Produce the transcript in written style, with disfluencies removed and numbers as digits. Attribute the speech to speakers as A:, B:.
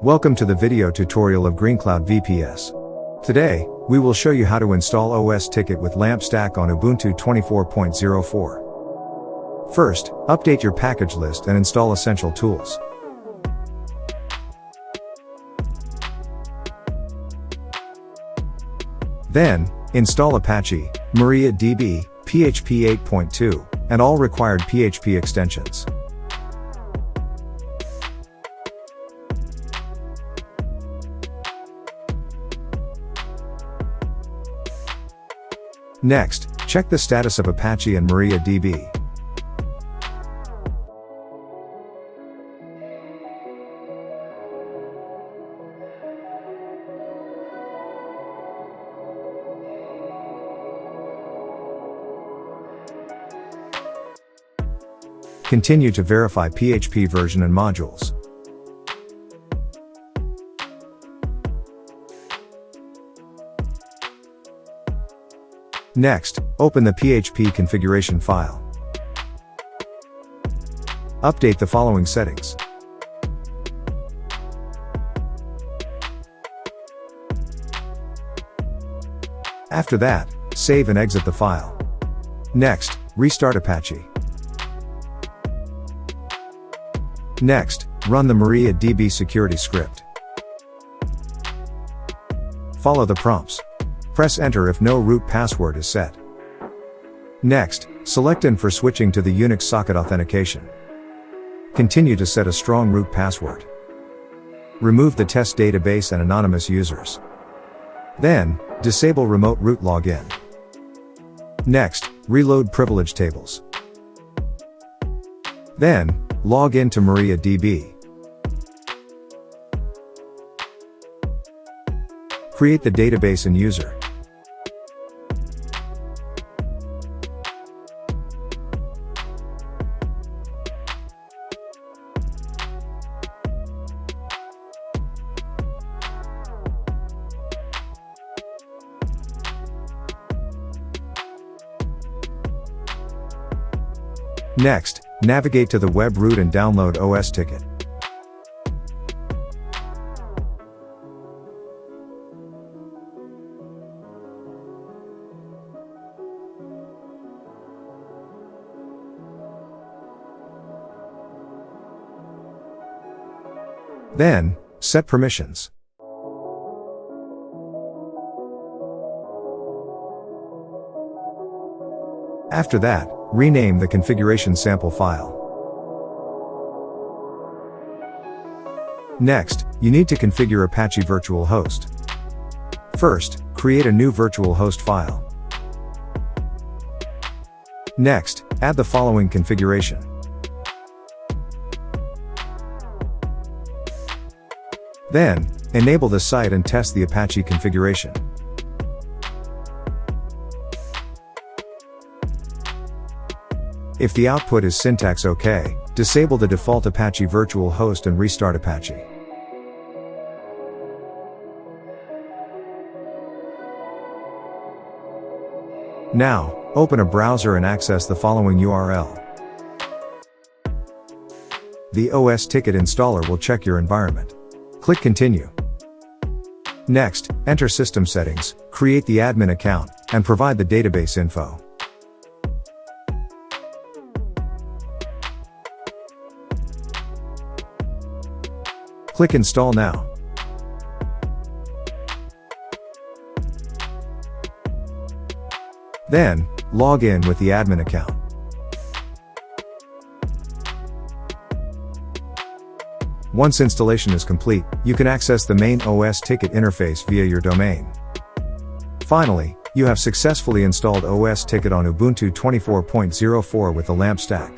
A: Welcome to the video tutorial of GreenCloud VPS. Today, we will show you how to install osTicket with LAMP stack on Ubuntu 24.04. First, update your package list and install essential tools. Then, install Apache, MariaDB, PHP 8.2, and all required PHP extensions. Next, check the status of Apache and MariaDB. Continue to verify PHP version and modules. Next, open the PHP configuration file. Update the following settings. After that, save and exit the file. Next, restart Apache. Next, run the MariaDB security script. Follow the prompts. Press enter if no root password is set. Next, select in for switching to the Unix socket authentication. Continue to set a strong root password. Remove the test database and anonymous users. Then, disable remote root login. Next, reload privilege tables. Then, log in to MariaDB. Create the database and user. Next, navigate to the web root and download osTicket. Then, set permissions. After that, rename the configuration sample file. Next, you need to configure Apache virtual host. First, create a new virtual host file. Next, add the following configuration. Then, enable the site and test the Apache configuration. If the output is syntax OK, disable the default Apache virtual host and restart Apache. Now, open a browser and access the following URL. The osTicket installer will check your environment. Click Continue. Next, enter system settings, create the admin account, and provide the database info. Click Install now. Then, log in with the admin account. Once installation is complete, you can access the main osTicket interface via your domain. Finally, you have successfully installed osTicket on Ubuntu 24.04 with the LAMP stack.